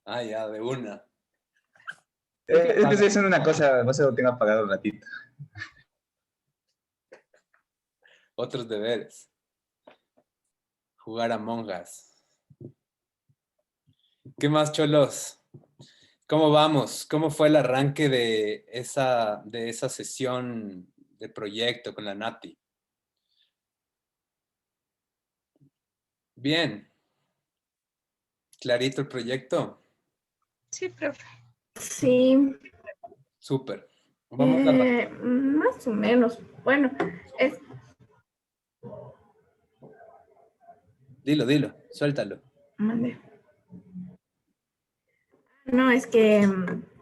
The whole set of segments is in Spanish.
Ah, ya, de una. Es que estoy haciendo una cosa, no sé, lo tengo apagado un ratito. Otros deberes. Jugar a Mongas. ¿Qué más, cholos? ¿Cómo vamos? ¿Cómo fue el arranque de esa sesión de proyecto con la Nati? Bien. ¿Clarito el proyecto? Sí, profe. Sí, Súper. Vamos a... más o menos. Bueno, es, Dilo, suéltalo. mande. No, es que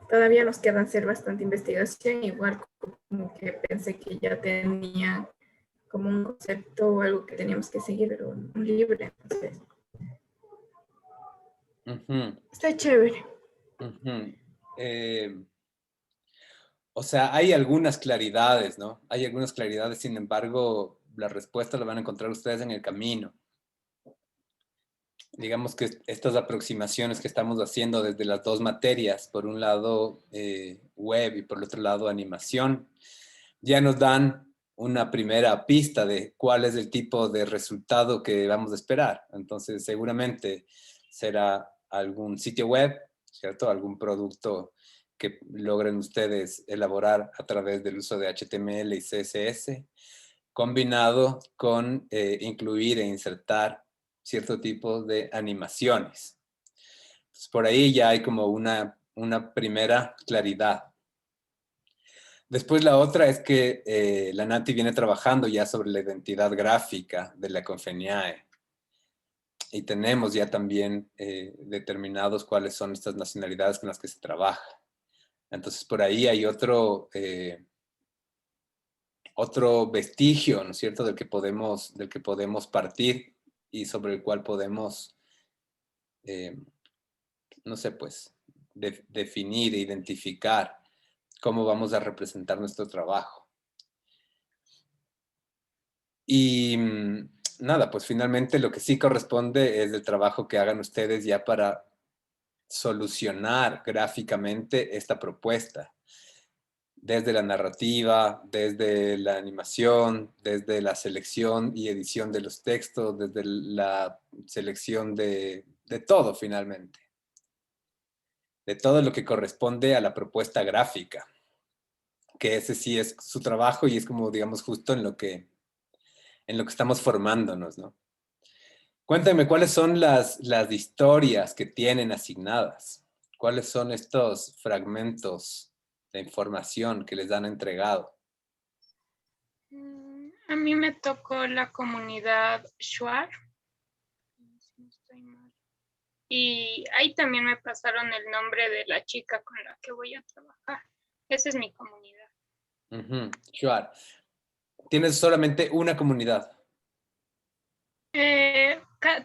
todavía nos queda hacer bastante investigación, igual como que pensé que ya tenía como un concepto o algo que teníamos que seguir, pero un libre, entonces Ujú, está chévere. ujú. O sea, hay algunas claridades, ¿no? Hay algunas claridades, sin embargo, la respuesta la van a encontrar ustedes en el camino. Digamos que estas aproximaciones que estamos haciendo desde las dos materias, por un lado web y por el otro lado animación, ya nos dan una primera pista de cuál es el tipo de resultado que vamos a esperar. Entonces, seguramente será algún sitio web, ¿cierto? Algún producto que logren ustedes elaborar a través del uso de HTML y CSS, combinado con incluir e insertar cierto tipo de animaciones. Entonces, por ahí ya hay como una primera claridad. Después la otra es que la Nati viene trabajando ya sobre la identidad gráfica de la Confeniae y tenemos ya también determinados cuáles son estas nacionalidades con las que se trabaja. Entonces por ahí hay otro vestigio, ¿no es cierto?, del que podemos partir y sobre el cual podemos, no sé, pues, definir e identificar cómo vamos a representar nuestro trabajo. Y nada, pues finalmente lo que sí corresponde es el trabajo que hagan ustedes ya para solucionar gráficamente esta propuesta. Desde la narrativa, desde la animación, desde la selección y edición de los textos, desde la selección de todo finalmente. De todo lo que corresponde a la propuesta gráfica, que ese sí es su trabajo y es como, digamos, justo en lo que estamos formándonos, ¿no? Cuéntame, ¿cuáles son las historias que tienen asignadas? ¿Cuáles son estos fragmentos de información que les han entregado? A mí me tocó la comunidad Shuar. Si no estoy mal. Y ahí también me pasaron el nombre de la chica con la que voy a trabajar. Esa es mi comunidad. Sure. Tienes solamente una comunidad.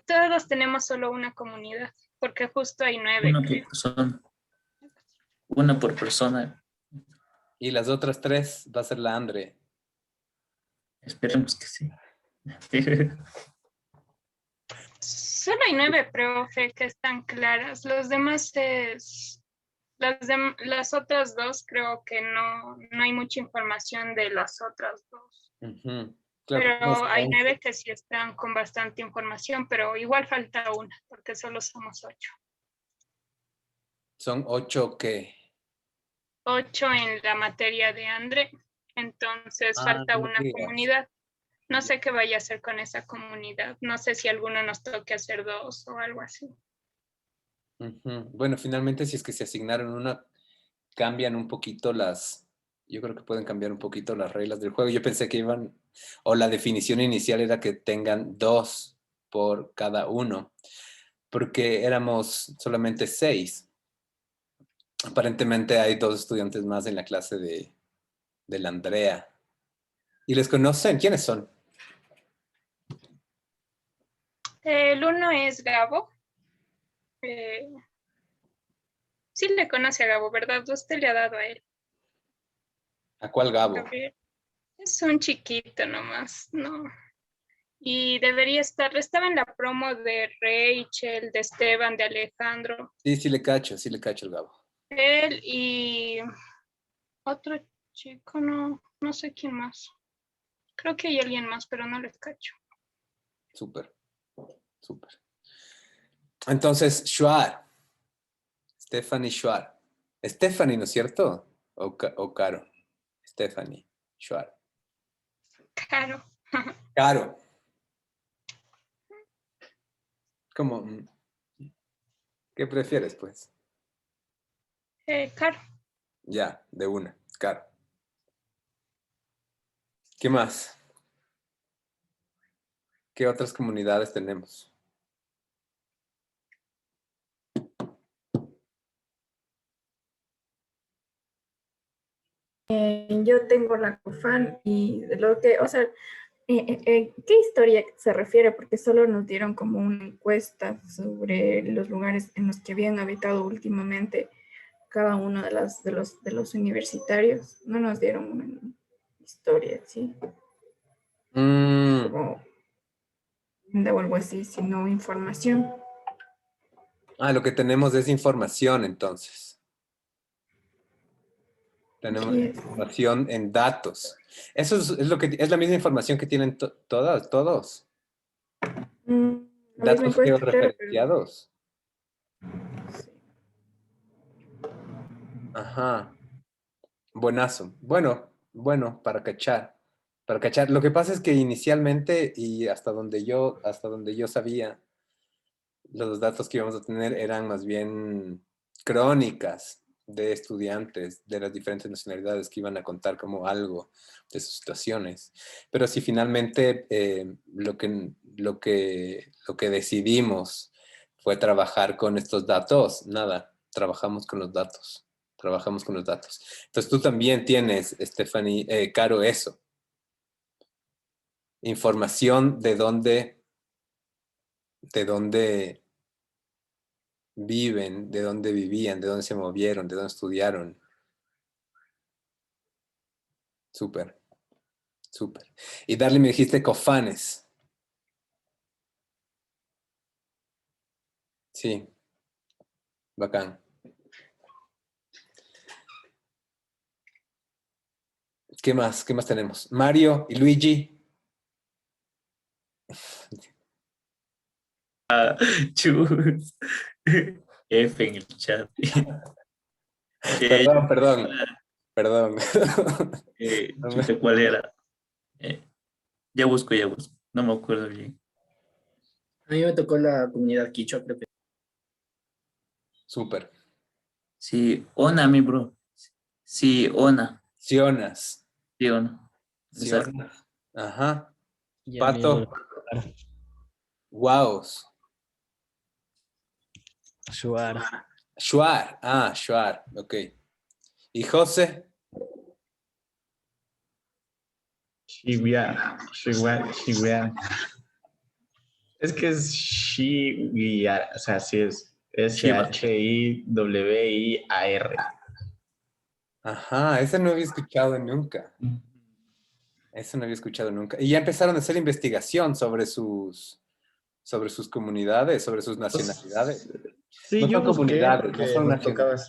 Todos tenemos solo una comunidad, porque justo hay 9, Una por creo. persona. Una por persona. Y las otras 3 va a ser la Andre. Esperemos que sí. Solo hay 9, profe, que están claras. Los demás las otras 2 creo que no hay mucha información de las otras 2. Claro, Pero hay 9 que sí están con bastante información, pero igual falta una, porque solo somos 8. Son 8 ¿qué? 8 en la materia de Andre, entonces falta no una digas. comunidad. No sé qué vaya a hacer con esa comunidad. No sé si alguno nos toque hacer 2 o algo así. Bueno, finalmente si es que se asignaron una, cambian un poquito yo creo que pueden cambiar un poquito las reglas del juego. Yo pensé que o la definición inicial era que tengan 2 por cada uno, porque éramos solamente 6. Aparentemente hay 2 estudiantes más en la clase de la Andrea. ¿Y les conocen? ¿Quiénes son? El uno es Gabo. Sí le conoce a Gabo, ¿verdad? Usted le ha dado a él. ¿A cuál Gabo? A ver, es un chiquito nomás, no. Y debería estar, estaba en la promo de Rachel, de Esteban, de Alejandro. Sí, sí le cacho el Gabo. Él y otro chico, no sé quién más. Creo que hay alguien más, pero no les cacho. Súper, súper. Entonces, Shuar. Stephanie Shuar. Stephanie, ¿no es cierto? O Caro. Stephanie Shuar. Claro. Caro. ¿Cómo? ¿Qué prefieres, pues? Caro. Ya, de una. Caro. ¿Qué más? ¿Qué otras comunidades tenemos? Yo tengo la COFAN y de lo que, o sea, ¿qué historia se refiere? Porque solo nos dieron como una encuesta sobre los lugares en los que habían habitado últimamente cada uno de los universitarios. No nos dieron una historia, ¿sí? Mm, Como o algo así, sino información. lo que tenemos es información, entonces. Tenemos Así es. información en datos. Eso es lo que es la misma información que tienen todos. Mm, la misma Datos encuesta, claro, pero georreferenciados. sí. Ajá. Buenazo. Bueno, para cachar. Para cachar. Lo que pasa es que inicialmente y hasta donde yo sabía, los datos que íbamos a tener eran más bien crónicas de estudiantes de las diferentes nacionalidades que iban a contar como algo de sus situaciones. Pero si finalmente lo que decidimos fue trabajar con estos datos, nada, trabajamos con los datos. Trabajamos con los datos. Entonces tú también tienes, Stephanie, Caro, eso. Información de dónde viven, de dónde vivían, de dónde se movieron, de dónde estudiaron. Súper, súper. Y Darly, me dijiste Cofanes. Sí, bacán. ¿Qué más? ¿Qué más tenemos? Mario y Luigi. Chus. F en el chat. Perdón. Chuta, ¿cuál era? Eh, ya busco. No me acuerdo bien. A mí me tocó la comunidad quichua, creo que. Súper. Sí, Ona, mi bro. Sí, Ona. Sionas. Sí, Ona. Exacto. Sionas. Ajá. Y a mí Pato. Guaos. Shuar. Shuar. Shuar. Ok. ¿Y José? Shibuya. Es que es Shibuya, o sea, sí es Shiva. Shiwiar. Ajá, ese no había escuchado nunca. Eso no había escuchado nunca. Y ya empezaron a hacer investigación sobre sus comunidades, sobre sus nacionalidades. Sí, No yo son busqué comunidades, no son nacionalidades.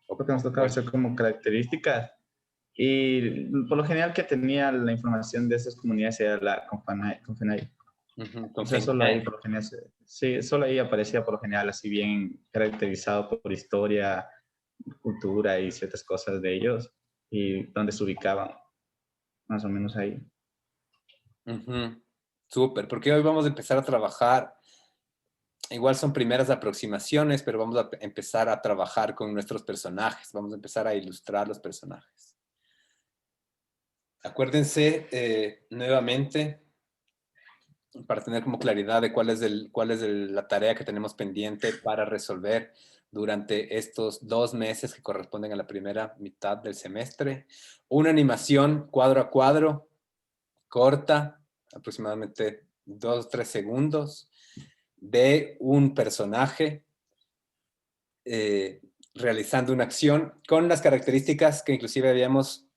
porque nos tocaba hacer como características. Y por lo general que tenía la información de esas comunidades era la Confenai. Ujú, O sea, solo ahí por lo general, sí, solo ahí aparecía por lo general así bien caracterizado por historia, cultura y ciertas cosas de ellos y dónde se ubicaban, más o menos ahí. Ujú. Súper, porque hoy vamos a empezar a trabajar, igual son primeras aproximaciones, pero vamos a empezar a trabajar con nuestros personajes, vamos a empezar a ilustrar los personajes. Acuérdense nuevamente, para tener como claridad de cuál es la tarea que tenemos pendiente para resolver durante estos 2 meses que corresponden a la primera mitad del semestre. Una animación cuadro a cuadro, corta, aproximadamente 2 o 3 segundos, de un personaje realizando una acción con las características que inclusive habíamos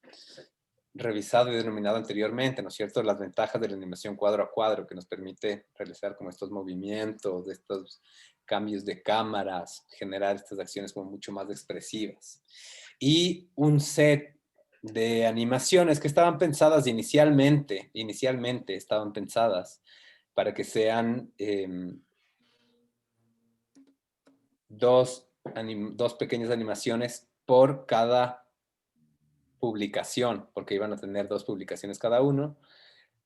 revisado y denominado anteriormente, ¿no es cierto? Las ventajas de la animación cuadro a cuadro, que nos permite realizar como estos movimientos, estos cambios de cámaras, generar estas acciones como mucho más expresivas. Y un set de animaciones que estaban pensadas inicialmente estaban pensadas para que sean dos pequeñas animaciones por cada publicación, porque iban a tener 2 publicaciones cada uno,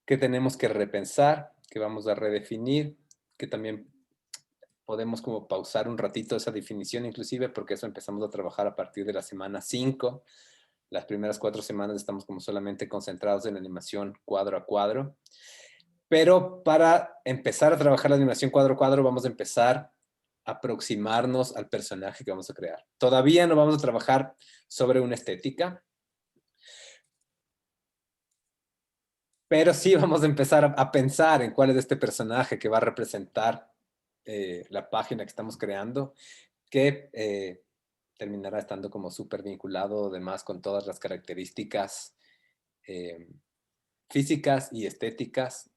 que tenemos que repensar, que vamos a redefinir, que también podemos como pausar un ratito esa definición inclusive, porque eso empezamos a trabajar a partir de la semana 5. Las primeras 4 semanas estamos como solamente concentrados en la animación cuadro a cuadro. Pero para empezar a trabajar la animación cuadro a cuadro, vamos a empezar a aproximarnos al personaje que vamos a crear. Todavía no vamos a trabajar sobre una estética, pero sí vamos a empezar a pensar en cuál es este personaje que va a representar la página que estamos creando, que terminará estando como súper vinculado además con todas las características físicas y estéticas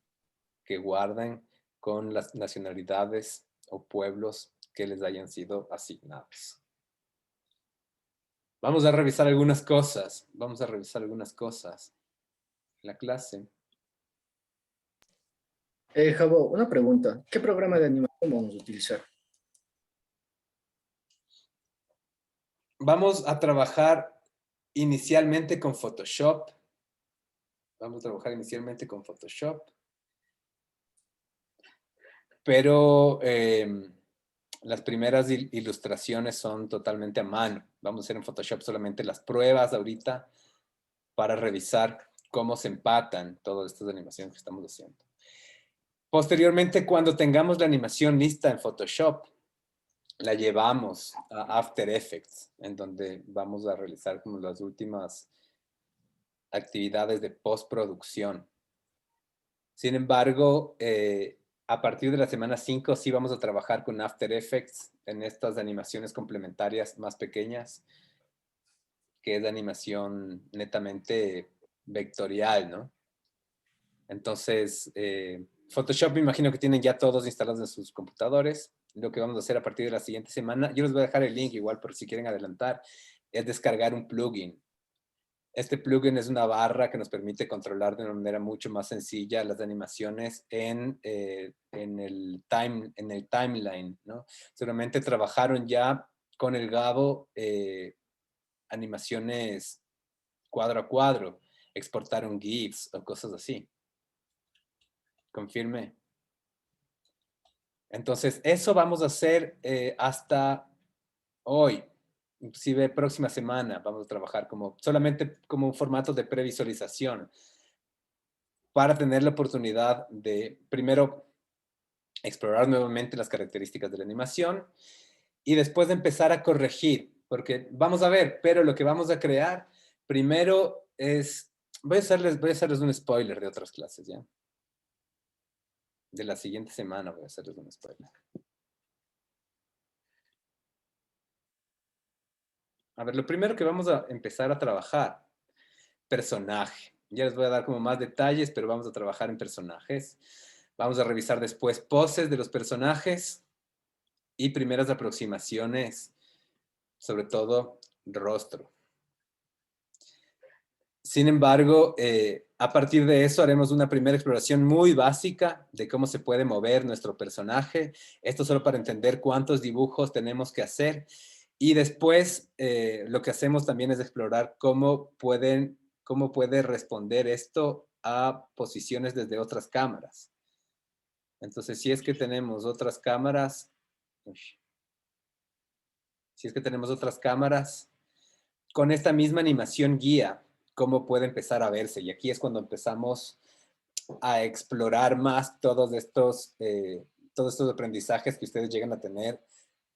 que guardan con las nacionalidades o pueblos que les hayan sido asignados. Vamos a revisar algunas cosas. En la clase. Javo, una pregunta. ¿Qué programa de animación vamos a utilizar? Vamos a trabajar inicialmente con Photoshop. Pero las primeras ilustraciones son totalmente a mano. Vamos a hacer en Photoshop solamente las pruebas ahorita para revisar cómo se empatan todas estas animaciones que estamos haciendo. Posteriormente, cuando tengamos la animación lista en Photoshop, la llevamos a After Effects, en donde vamos a realizar como las últimas actividades de postproducción. Sin embargo, a partir de la semana 5 sí vamos a trabajar con After Effects en estas animaciones complementarias más pequeñas, que es de animación netamente vectorial, ¿no? Entonces, Photoshop me imagino que tienen ya todos instalados en sus computadores. Lo que vamos a hacer a partir de la siguiente semana, yo les voy a dejar el link igual por si quieren adelantar, es descargar un plugin. Este plugin es una barra que nos permite controlar de una manera mucho más sencilla las animaciones en el timeline, ¿no? Seguramente trabajaron ya con el Gabo animaciones cuadro a cuadro, exportaron GIFs o cosas así. Confirme. Entonces, eso vamos a hacer hasta hoy. Inclusive próxima semana vamos a trabajar solamente como un formato de previsualización para tener la oportunidad de, primero, explorar nuevamente las características de la animación y después de empezar a corregir, porque vamos a ver, pero lo que vamos a crear primero es, voy a hacerles un spoiler de otras clases, ¿ya? De la siguiente semana voy a hacerles un spoiler. A ver, lo primero que vamos a empezar a trabajar, personaje. Ya les voy a dar como más detalles, pero vamos a trabajar en personajes. Vamos a revisar después poses de los personajes y primeras aproximaciones, sobre todo rostro. Sin embargo, a partir de eso haremos una primera exploración muy básica de cómo se puede mover nuestro personaje. Esto solo para entender cuántos dibujos tenemos que hacer. Y después lo que hacemos también es explorar cómo puede responder esto a posiciones desde otras cámaras. Entonces, si es que tenemos otras cámaras, con esta misma animación guía, cómo puede empezar a verse. Y aquí es cuando empezamos a explorar más todos estos aprendizajes que ustedes llegan a tener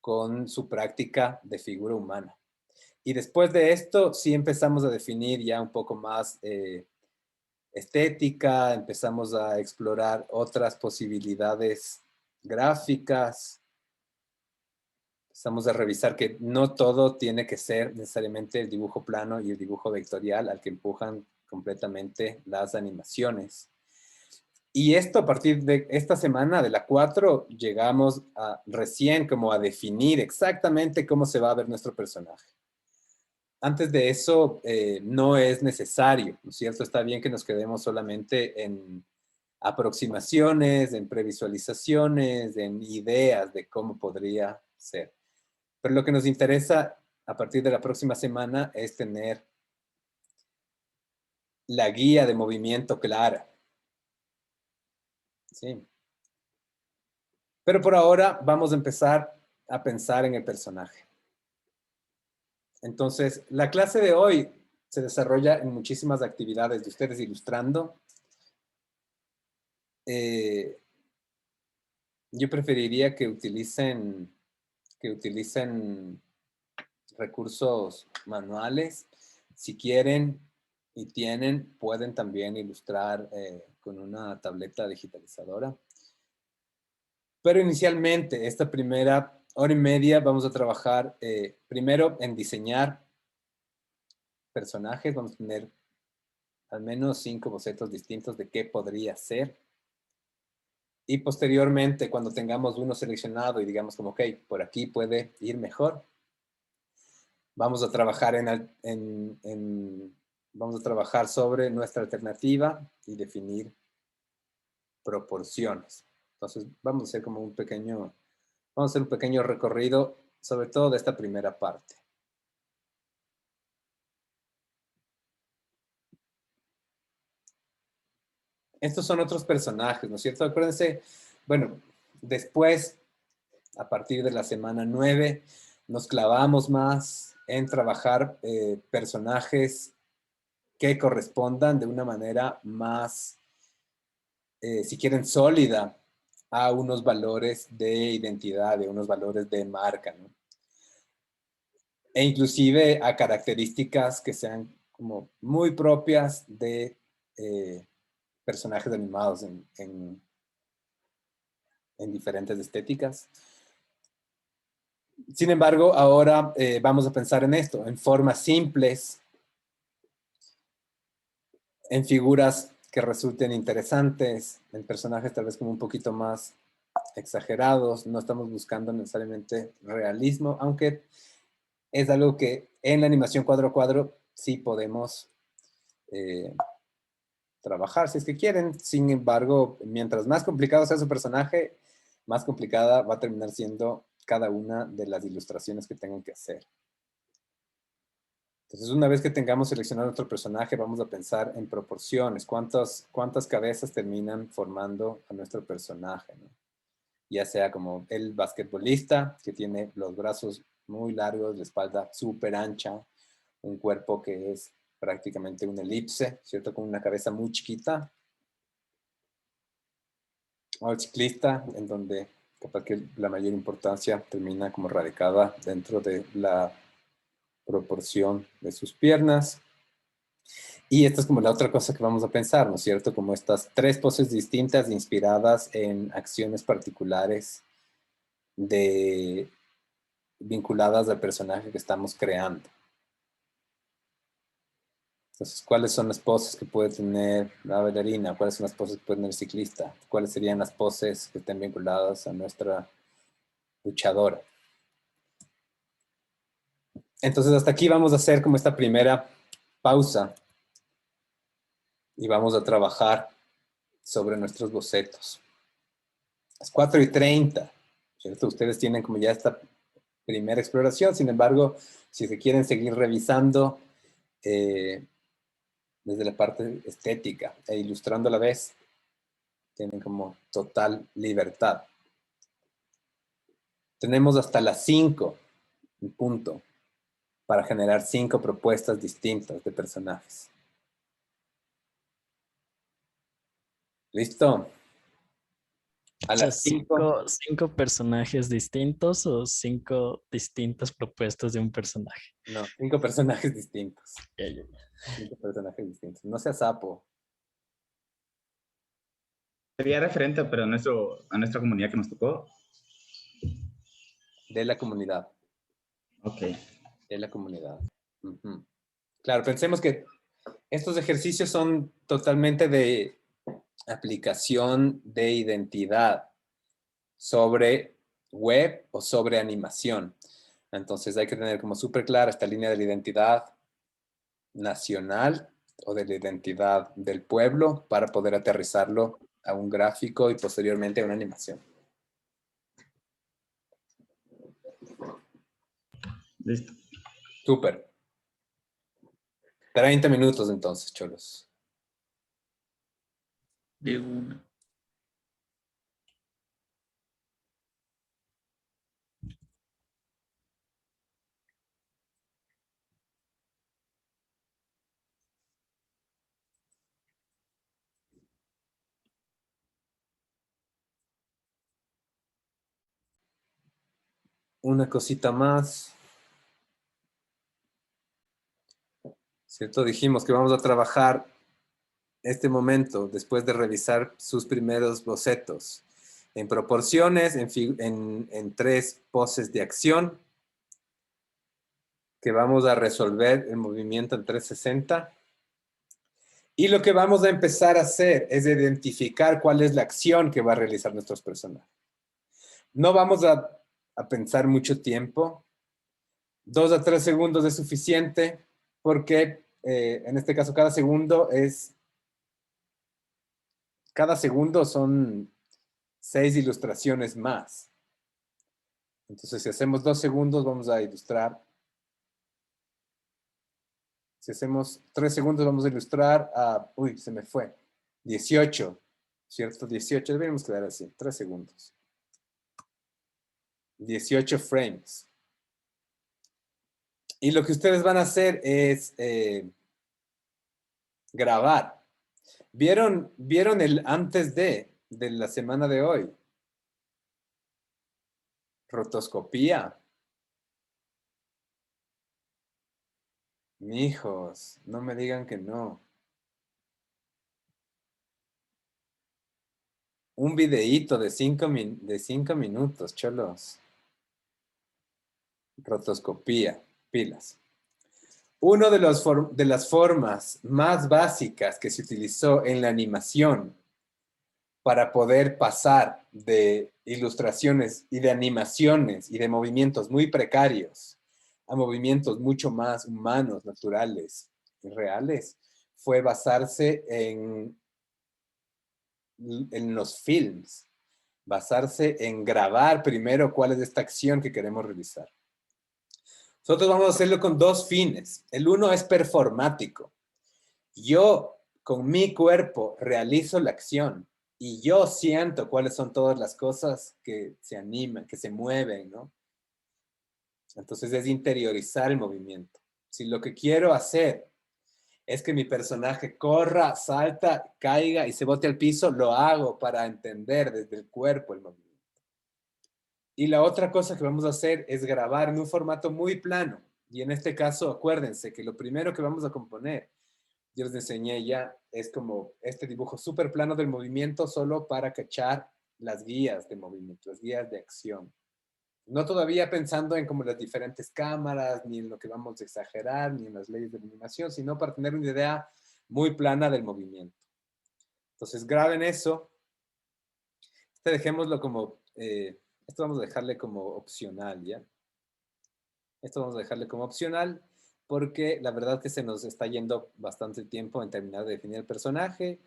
con su práctica de figura humana. Y después de esto, sí empezamos a definir ya un poco más estética, empezamos a explorar otras posibilidades gráficas, empezamos a revisar que no todo tiene que ser necesariamente el dibujo plano y el dibujo vectorial al que empujan completamente las animaciones. Y esto a partir de esta semana, de la 4, llegamos recién como a definir exactamente cómo se va a ver nuestro personaje. Antes de eso, no es necesario, ¿no es cierto? Está bien que nos quedemos solamente en aproximaciones, en previsualizaciones, en ideas de cómo podría ser. Pero lo que nos interesa a partir de la próxima semana es tener la guía de movimiento clara. Sí. Pero por ahora vamos a empezar a pensar en el personaje. Entonces, la clase de hoy se desarrolla en muchísimas actividades de ustedes ilustrando. Yo preferiría que utilicen recursos manuales. Si quieren y tienen, pueden también ilustrar con una tableta digitalizadora. Pero inicialmente, esta primera hora y media, vamos a trabajar primero en diseñar personajes. Vamos a tener al menos 5 bocetos distintos de qué podría ser. Y posteriormente, cuando tengamos uno seleccionado y digamos como, ok, por aquí puede ir mejor, vamos a trabajar vamos a trabajar sobre nuestra alternativa y definir proporciones. Entonces, vamos a hacer como vamos a hacer un pequeño recorrido, sobre todo de esta primera parte. Estos son otros personajes, ¿no es cierto? Acuérdense, bueno, después, a partir de la semana 9, nos clavamos más en trabajar personajes que correspondan de una manera más, si quieren, sólida a unos valores de identidad, de unos valores de marca, ¿no? E inclusive a características que sean como muy propias de personajes animados en diferentes estéticas. Sin embargo, ahora vamos a pensar en esto, en formas simples, en figuras que resulten interesantes, en personajes tal vez como un poquito más exagerados. No estamos buscando necesariamente realismo, aunque es algo que en la animación cuadro a cuadro sí podemos trabajar, si es que quieren. Sin embargo, mientras más complicado sea su personaje, más complicada va a terminar siendo cada una de las ilustraciones que tengan que hacer. Entonces, una vez que tengamos seleccionado nuestro personaje, vamos a pensar en proporciones. ¿Cuántas cabezas terminan formando a nuestro personaje, ¿no? Ya sea como el basquetbolista, que tiene los brazos muy largos, la espalda súper ancha, un cuerpo que es prácticamente una elipse, ¿cierto? Con una cabeza muy chiquita. O el ciclista, en donde capaz que la mayor importancia termina como radicada dentro de la proporción de sus piernas. Y esta es como la otra cosa que vamos a pensar, ¿no es cierto? Como estas 3 poses distintas inspiradas en acciones particulares vinculadas al personaje que estamos creando. Entonces, ¿cuáles son las poses que puede tener la bailarina? ¿Cuáles son las poses que puede tener el ciclista? ¿Cuáles serían las poses que estén vinculadas a nuestra luchadora? Entonces, hasta aquí vamos a hacer como esta primera pausa y vamos a trabajar sobre nuestros bocetos. Las 4:30, ¿cierto? Ustedes tienen como ya esta primera exploración. Sin embargo, si se quieren seguir revisando desde la parte estética e ilustrando a la vez, tienen como total libertad. Tenemos hasta las 5 en punto para generar 5 propuestas distintas de personajes. ¿Listo? A O sea, las 5. cinco personajes distintos o 5 distintas propuestas de un personaje. No, 5 personajes distintos. Ya, ya. 5 personajes distintos. No sea sapo. Sería referente, pero a nuestra comunidad que nos tocó. De la comunidad. Ok. De la comunidad. Claro, pensemos que Estos ejercicios son totalmente de aplicación de identidad sobre web o sobre animación. Entonces hay que tener como súper clara esta línea de la identidad nacional o de la identidad del pueblo para poder aterrizarlo a un gráfico y posteriormente a una animación. Listo. Súper. 30 minutos entonces, cholos. De una. Una cosita más. ¿Cierto? Dijimos que vamos a trabajar este momento después de revisar sus primeros bocetos en proporciones, en 3 poses de acción, que vamos a resolver el movimiento en 360. Y lo que vamos a empezar a hacer es identificar cuál es la acción que va a realizar nuestros personajes. No vamos a pensar mucho tiempo. 2 a 3 segundos es suficiente porque en este caso cada segundo son 6 ilustraciones más. Entonces si hacemos 2 segundos vamos a ilustrar. Si hacemos 3 segundos vamos a ilustrar a, uy, se me fue, 18, ¿cierto? 18, deberíamos quedar así, 3 segundos. 18 frames. Y lo que ustedes van a hacer es grabar. ¿Vieron el antes de la semana de hoy? Rotoscopía. Mijos, no me digan que no. Un videíto de 5 minutos, cholos. Rotoscopía, pilas. Una de las formas más básicas que se utilizó en la animación para poder pasar de ilustraciones y de animaciones y de movimientos muy precarios a movimientos mucho más humanos, naturales y reales, fue basarse en los films, basarse en grabar primero cuál es esta acción que queremos realizar. Nosotros vamos a hacerlo con 2 fines. El uno es performático. Yo con mi cuerpo realizo la acción y yo siento cuáles son todas las cosas que se animan, que se mueven, ¿no? Entonces es interiorizar el movimiento. Si lo que quiero hacer es que mi personaje corra, salta, caiga y se bote al piso, lo hago para entender desde el cuerpo el movimiento. Y la otra cosa que vamos a hacer es grabar en un formato muy plano. Y en este caso, acuérdense que lo primero que vamos a componer, yo les enseñé ya, es como este dibujo súper plano del movimiento solo para cachar las guías de movimiento, las guías de acción. No todavía pensando en como las diferentes cámaras, ni en lo que vamos a exagerar, ni en las leyes de la animación, sino para tener una idea muy plana del movimiento. Entonces graben eso. Dejémoslo como, esto vamos a dejarle como opcional, ¿ya? Esto vamos a dejarle como opcional porque la verdad que se nos está yendo bastante tiempo en terminar de definir el personaje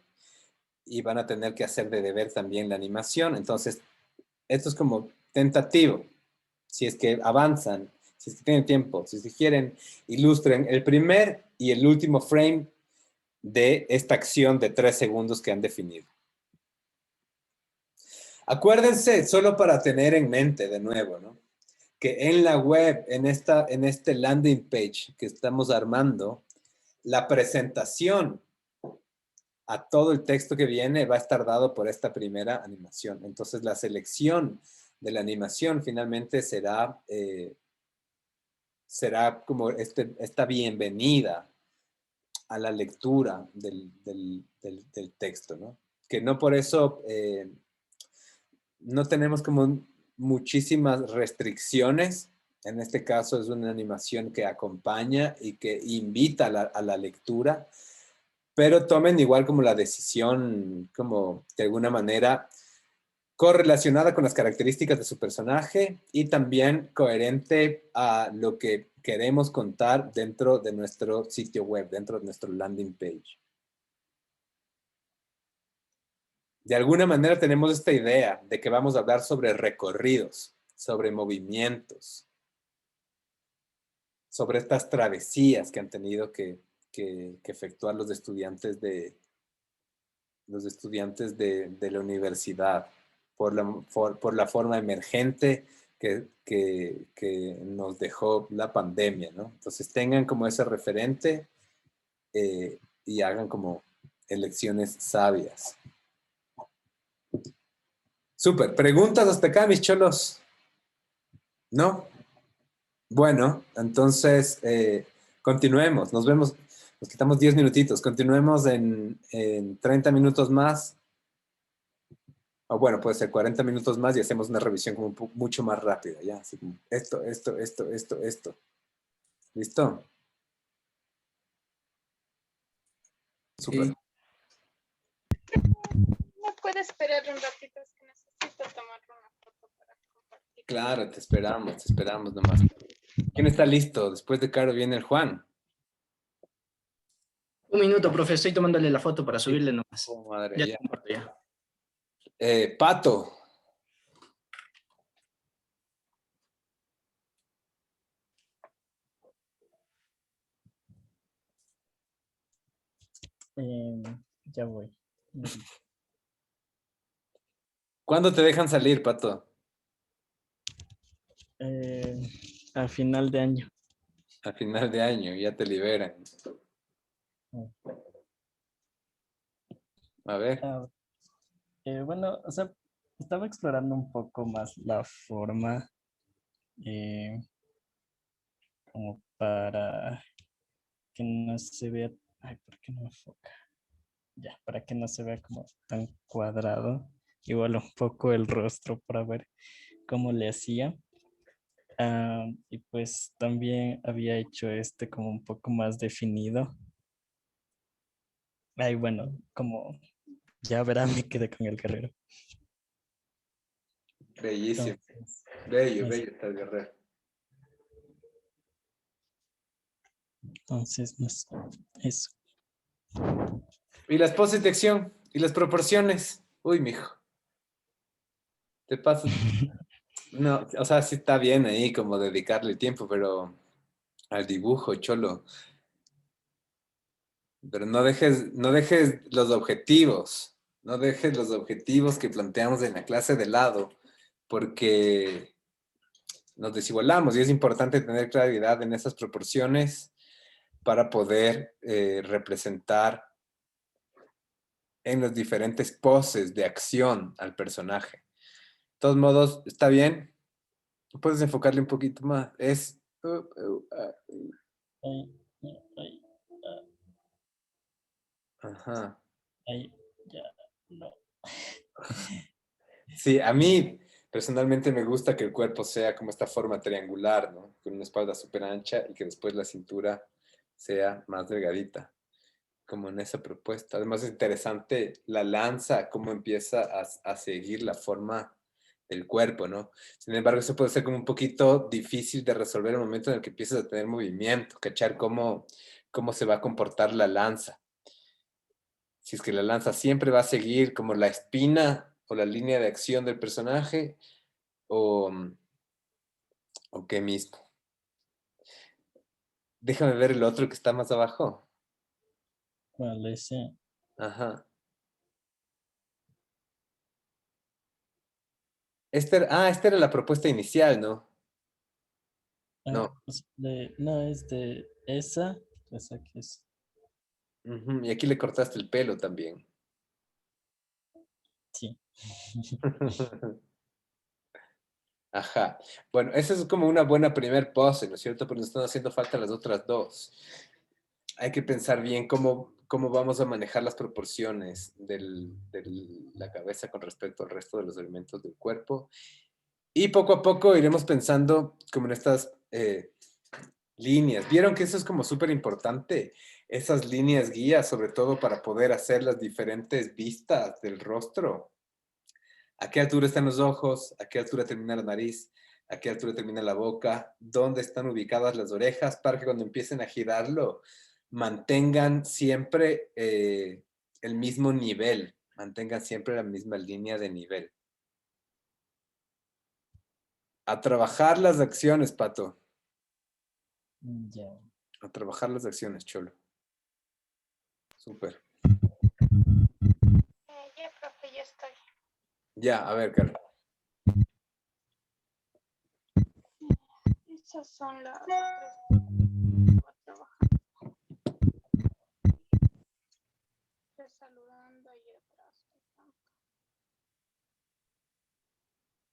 y van a tener que hacer de deber también la animación. Entonces, esto es como tentativo. Si es que avanzan, si es que tienen tiempo, si es que quieren, ilustren el primer y el último frame de esta acción de 3 segundos que han definido. Acuérdense, solo para tener en mente de nuevo, ¿no? Que en la web, en este landing page que estamos armando, la presentación a todo el texto que viene va a estar dado por esta primera animación. Entonces, la selección de la animación finalmente será como esta bienvenida a la lectura del texto, ¿no? Que no por eso no tenemos como muchísimas restricciones En este caso es una animación que acompaña y que invita a la lectura, pero tomen igual como la decisión, como de alguna manera correlacionada con las características de su personaje y también coherente a lo que queremos contar dentro de nuestro sitio web, dentro de nuestro landing page. De alguna manera tenemos esta idea de que vamos a hablar sobre recorridos, sobre movimientos, sobre estas travesías que han tenido que efectuar los estudiantes de la universidad por la forma emergente que nos dejó la pandemia, ¿no? Entonces tengan como ese referente y hagan como elecciones sabias. Súper. ¿Preguntas hasta acá, mis cholos? ¿No? Bueno, entonces continuemos. Nos vemos. Nos quitamos 10 minutitos. Continuemos en 30 minutos más. O bueno, puede ser 40 minutos más y hacemos una revisión como mucho más rápida. Ya, así como esto. ¿Listo? Súper. ¿Me puede esperar un ratito? Es que necesito tomar una foto para compartir. Claro, te esperamos nomás. ¿Quién está listo? Después de Caro viene el Juan. Un minuto, profe, estoy tomándole la foto para subirle nomás. Oh, madre, Ya ya. te comparto ya. Pato. Ya voy. ¿Cuándo te dejan salir, Pato? A final de año. A final de año, ya te liberan. A ver. Bueno, o sea, estaba explorando un poco más la forma como para que no se vea, ay, ¿por qué no me enfoca? Ya, para que no se vea como tan cuadrado. Igual un poco el rostro para ver cómo le hacía. Y pues también había hecho este como un poco más definido. Ay, bueno, como ya verán, me quedé con el guerrero. Bellísimo. Entonces, Bello está el guerrero. entonces no sé, eso. ¿Y las poses de acción? ¿Y las proporciones? Uy, mijo. Te paso. No, o sea, sí está bien ahí como dedicarle tiempo, pero al dibujo, cholo. Pero no dejes los objetivos. No dejes los objetivos que planteamos en la clase de lado, porque nos desigualamos y es importante tener claridad en esas proporciones para poder representar en los diferentes poses de acción al personaje. De todos modos, está bien. Puedes enfocarle un poquito más. Es... Ay, ay, Ajá. ay, ya, no. Sí, a mí personalmente me gusta que el cuerpo sea como esta forma triangular, ¿no? Con una espalda súper ancha y que después la cintura sea más delgadita, como en esa propuesta. Además es interesante la lanza, cómo empieza a seguir la forma del cuerpo, ¿no? Sin embargo, eso puede ser como un poquito difícil de resolver en el momento en el que empiezas a tener movimiento, cachar cómo se va a comportar la lanza. Si es que la lanza siempre va a seguir como la espina o la línea de acción del personaje o qué mismo. Déjame ver el otro que está más abajo. ¿Cuál es? Ajá. Esta era la propuesta inicial, ¿no? No. No, es de esa que es. Ujú, y aquí le cortaste el pelo también. Sí. Ajá. Bueno, esa es como una buena primer pose, ¿no es cierto? Pero nos están haciendo falta las otras dos. Hay que pensar bien cómo vamos a manejar las proporciones de la cabeza con respecto al resto de los elementos del cuerpo. Y poco a poco iremos pensando como en estas líneas. ¿Vieron que eso es como súper importante? Esas líneas guías, sobre todo para poder hacer las diferentes vistas del rostro. ¿A qué altura están los ojos? ¿A qué altura termina la nariz? ¿A qué altura termina la boca? ¿Dónde están ubicadas las orejas? Para que cuando empiecen a girarlo, mantengan siempre el mismo nivel. Mantengan siempre la misma línea de nivel. A trabajar las acciones, Pato. Ya. A trabajar las acciones, Cholo. Súper. Ya, profe, ya estoy. Ya, a ver, Carlos. Esas son las tres que voy a trabajar. Estoy saludando ahí atrás.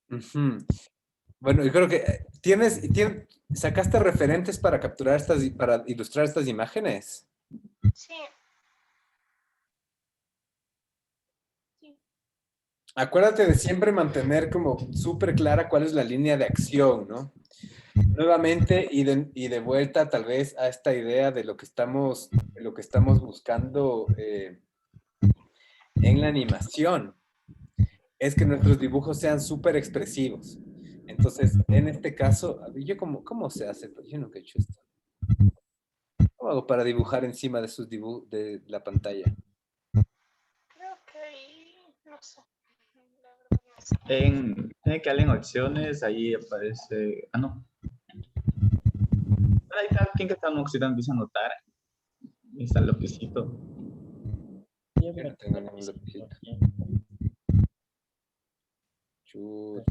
Ujú. Bueno, yo creo que sacaste referentes para capturar para ilustrar estas imágenes. Sí. Sí. Acuérdate de siempre mantener como súper clara cuál es la línea de acción, ¿no? Nuevamente y de vuelta tal vez a esta idea de lo que estamos buscando en la animación, es que nuestros dibujos sean súper expresivos. Entonces, en este caso, yo ¿cómo se hace? Yo nunca he hecho esto. ¿Cómo hago para dibujar encima de sus de la pantalla? Creo que ahí, no sé. La verdad no sé. Tiene que darle en opciones, ahí aparece. Ah, no. Ahí está, ¿quién que está en opción? Dice anotar. Ahí está el lapicito. Yo Yo no tengo ningún lapicito. Chut.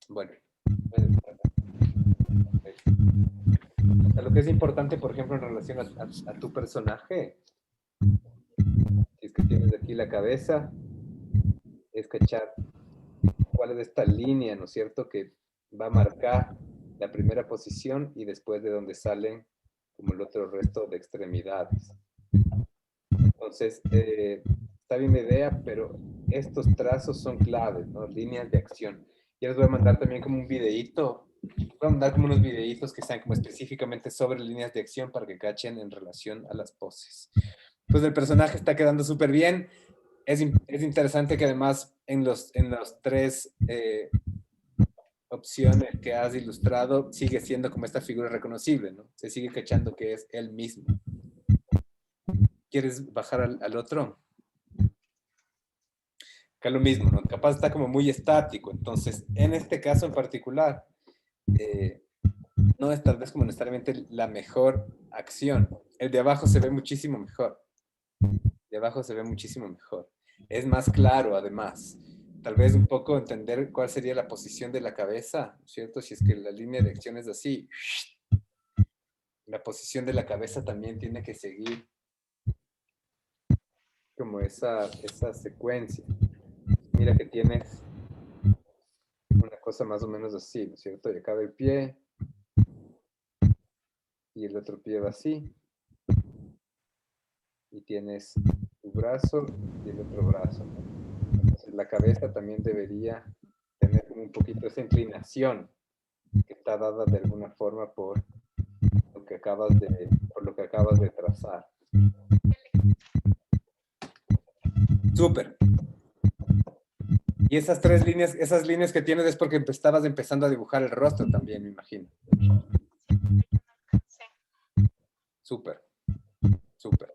Bueno. O sea, lo que es importante, por ejemplo, en relación a tu personaje, si es que tienes aquí la cabeza, es cachar cuál es esta línea, ¿no es cierto?, que va a marcar la primera posición y después de donde salen como el otro resto de extremidades. Entonces, está bien la idea, pero estos trazos son claves, ¿no? Líneas de acción. Ya les voy a mandar también como un videíto. Voy a mandar como unos videitos que sean como específicamente sobre líneas de acción para que cachen en relación a las poses. Pues el personaje está quedando súper bien. Es interesante que además en los tres opciones que has ilustrado sigue siendo como esta figura reconocible, ¿no? Se sigue cachando que es él mismo. ¿Quieres bajar al otro? Que es lo mismo, ¿no? Capaz está como muy estático. Entonces, en este caso en particular, no es tal vez como necesariamente la mejor acción. El de abajo se ve muchísimo mejor. De abajo se ve muchísimo mejor. Es más claro, además. Tal vez un poco entender cuál sería la posición de la cabeza, ¿cierto? Si es que la línea de acción es así, la posición de la cabeza también tiene que seguir como esa secuencia. Mira que tienes una cosa más o menos así, ¿no es cierto? Y acá va el pie y el otro pie va así. Y tienes tu brazo y el otro brazo, ¿no? Entonces la cabeza también debería tener como un poquito esa inclinación que está dada de alguna forma por lo que acabas de trazar. Súper. Y esas líneas que tienes es porque estabas empezando a dibujar el rostro también, me imagino. Sí. Súper, súper.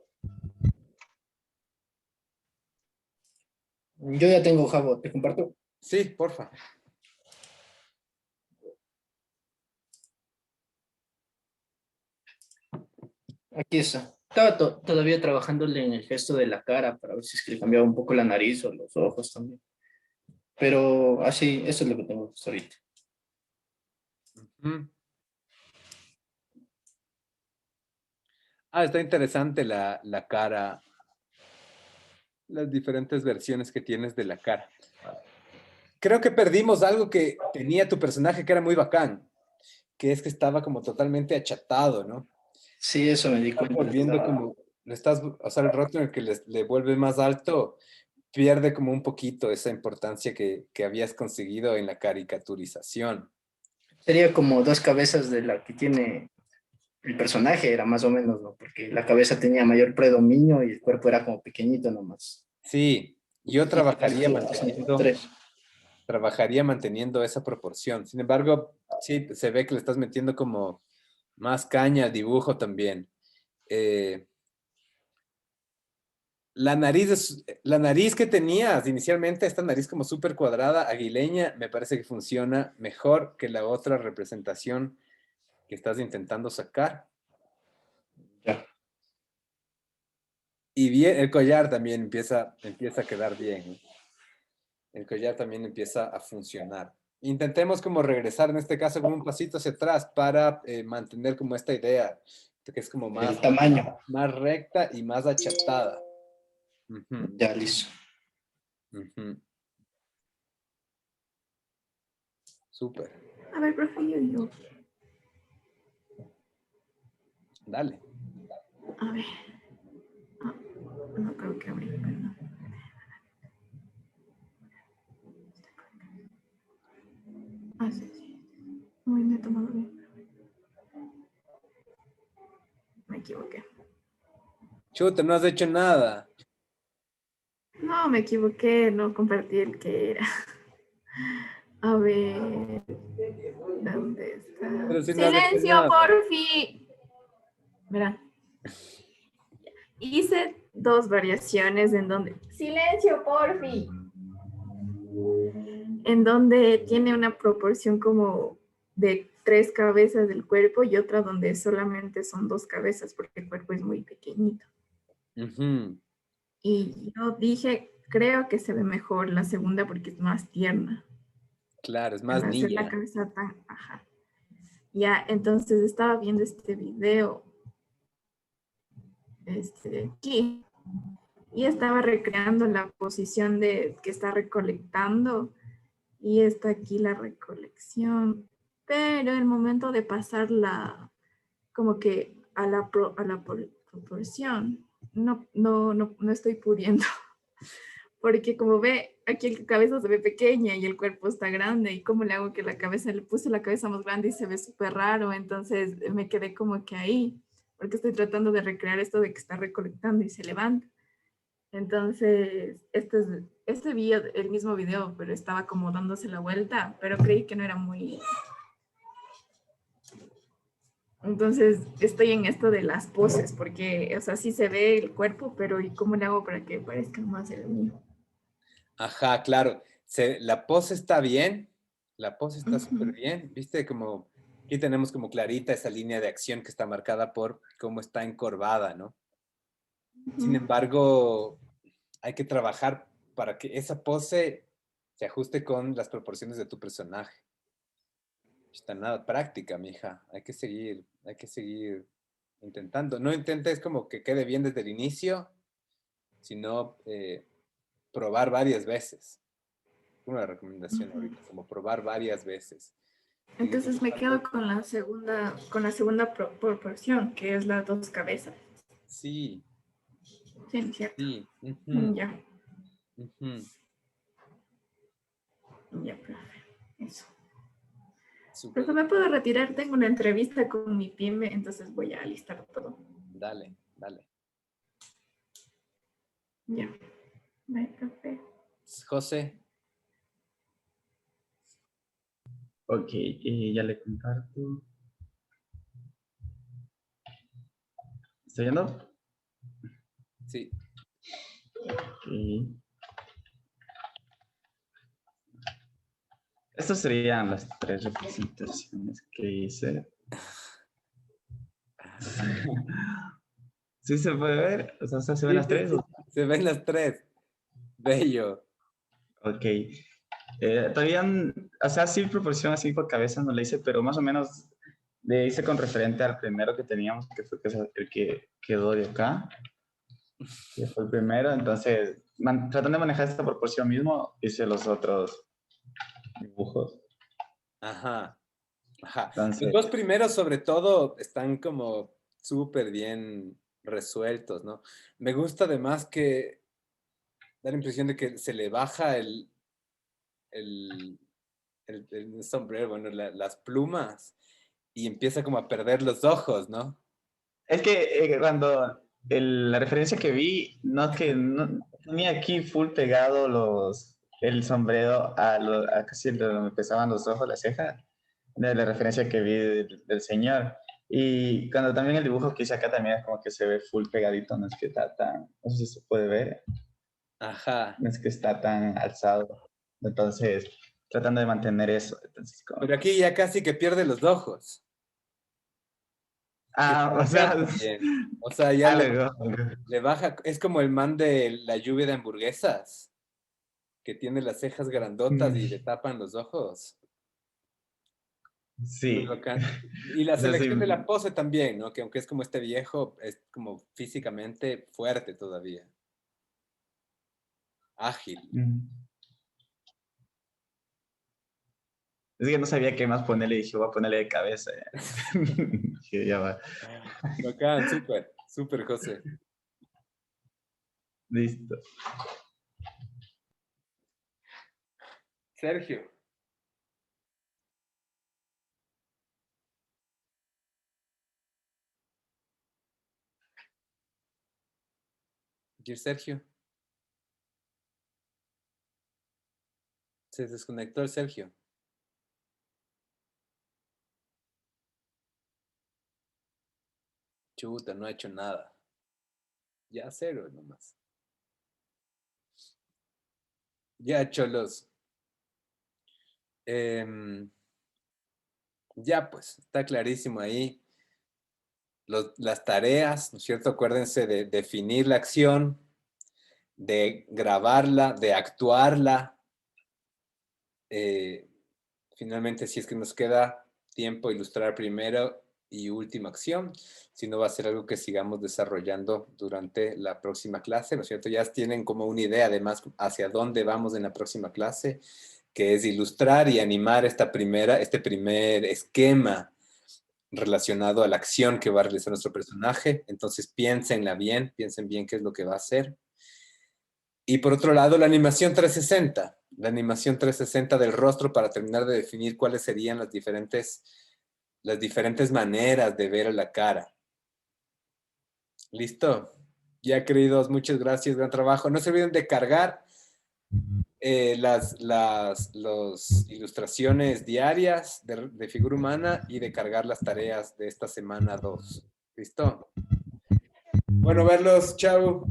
Yo ya tengo Jabo, te comparto. Sí, porfa. Aquí está. Estaba todavía trabajándole en el gesto de la cara para ver si es que le cambiaba un poco la nariz o los ojos también. Pero así, eso es lo que tengo hasta ahorita. Mm. Está interesante la cara, las diferentes versiones que tienes de la cara. Creo que perdimos algo que tenía tu personaje que era muy bacán, que es que estaba como totalmente achatado, ¿no? Sí, eso me di Estás cuenta. volviendo como, o sea, el rato en el que le vuelve más alto, pierde como un poquito esa importancia que habías conseguido en la caricaturización. Sería como dos cabezas de la que tiene el personaje, era más o menos, ¿no? Porque la cabeza tenía mayor predominio y el cuerpo era como pequeñito nomás. Sí, yo Tres. trabajaría manteniendo esa proporción. Sin embargo, sí, se ve que le estás metiendo como más caña al dibujo también. Eh, la nariz que tenías inicialmente, esta nariz como súper cuadrada, aguileña, me parece que funciona mejor que la otra representación que estás intentando sacar. Ya. Y bien, el collar también empieza a quedar bien. El collar también empieza a funcionar. Intentemos como regresar en este caso como un pasito hacia atrás para mantener como esta idea que es como El tamaño. más recta y más achatada. Ujú, Ya, listo. ujú. Súper. A ver, profe, yo. Dale. A ver. Ah, no creo que abrí, perdón. Ah, sí, sí. Uy, me he tomado bien. Me equivoqué. Chuta, no has hecho nada. No, me equivoqué, no compartí el que era. A ver, ¿dónde está? Pero si no has hecho Silencio, nada. porfi. Mira, hice dos variaciones en donde... Silencio, porfi. En donde tiene una proporción como de 3 cabezas del cuerpo y otra donde solamente son 2 cabezas porque el cuerpo es muy pequeñito. Ujú. Y yo dije, creo que se ve mejor la segunda porque es más tierna. Claro, es más Al hacer la niña. cabeza tan... Ajá. Ya, entonces estaba viendo este video aquí y estaba recreando la posición de que está recolectando y está aquí la recolección, pero el momento de pasarla como que a la proporción no estoy pudiendo porque como ve aquí el cabeza se ve pequeña y el cuerpo está grande y cómo le hago que la cabeza, le puse la cabeza más grande y se ve súper raro, entonces me quedé como que ahí porque estoy tratando de recrear esto de que está recolectando y se levanta. Entonces, este vi el mismo video, pero estaba como dándose la vuelta, pero creí que no era muy... Entonces, estoy en esto de las poses, porque, o sea, sí se ve el cuerpo, pero ¿y cómo le hago para que parezca más el mío? Ajá, claro. La pose está bien. La pose está súper Ujú, bien. Viste como aquí tenemos como clarita esa línea de acción que está marcada por cómo está encorvada, ¿no? Sin ujú. embargo, hay que trabajar para que esa pose se ajuste con las proporciones de tu personaje. Está nada práctica, mija. Hay que seguir intentando. No intentes como que quede bien desde el inicio, sino probar varias veces. Una recomendación ahorita, como probar varias veces. Y Entonces me quedo con la segunda proporción, que es las 2 cabezas. sí, Sí, ¿no es cierto? sí. Ujú, Ya, ujú, ya, profe. Eso. súper Profe, me bien. puedo retirar, tengo una entrevista con mi pyme, entonces voy a alistar todo. Dale, dale. Ya. Bye, profe. José, Ok, y ya le comparto. ¿Está viendo? sí. Ok. Estas serían las 3 representaciones que hice. ¿Sí se puede ver? O sea, ¿se ven Sí, las sí, 3? sí. Se ven las tres. Bello. Ok. Todavía, o sea, sí, proporción así por cabeza no le hice, pero más o menos le hice con referente al primero que teníamos, que fue el que quedó de acá, que fue el primero. Entonces, tratando de manejar esta proporción mismo, hice los otros dibujos. Ajá, ajá. Los Entonces, dos primeros, sobre todo, están como súper bien resueltos, ¿no? Me gusta además que da la impresión de que se le baja el sombrero, bueno, las plumas, y empieza como a perder los ojos, ¿no? Es que cuando la referencia que vi, no es que no, tenía aquí full pegado el sombrero a casi donde me empezaban los ojos, la ceja, de la referencia que vi del señor. Y cuando también el dibujo que hice acá también es como que se ve full pegadito, no es que está tan, no sé si se puede ver, Ajá. no es que está tan alzado. Entonces, tratando de mantener eso. Entonces, como Pero aquí ya casi que pierde los ojos. o sea, Bien. O sea, ya le baja, es como el man de la lluvia de hamburguesas, que tiene las cejas grandotas y le tapan los ojos. Muy sí. bacán. Y la O sea, sí. selección de la pose también, ¿no? Que aunque es como este viejo, es como físicamente fuerte todavía. Ágil. Es que no sabía qué más ponerle y dije, voy a ponerle de cabeza. Dije, ya va. Bacán, súper, súper, José. Listo. Sergio. ¿Y Sergio? Se desconectó el Sergio. Chuta, no ha hecho nada. Ya cero nomás. Ya, cholos. Ya, pues, está clarísimo ahí. Las tareas, ¿no es cierto? Acuérdense de definir la acción, de grabarla, de actuarla. Finalmente, si es que nos queda tiempo, ilustrar primero y última acción, si no va a ser algo que sigamos desarrollando durante la próxima clase, ¿no es cierto? Ya tienen como una idea además hacia dónde vamos en la próxima clase, que es ilustrar y animar este primer esquema relacionado a la acción que va a realizar nuestro personaje. Entonces piensen bien qué es lo que va a hacer. Y por otro lado, la animación 360 del rostro para terminar de definir cuáles serían las diferentes maneras de ver a la cara. ¿Listo? Ya, queridos, muchas gracias, gran trabajo. No se olviden de cargar las ilustraciones diarias de figura humana y de cargar las tareas de esta semana 2. ¿Listo? Bueno, verlos, chao.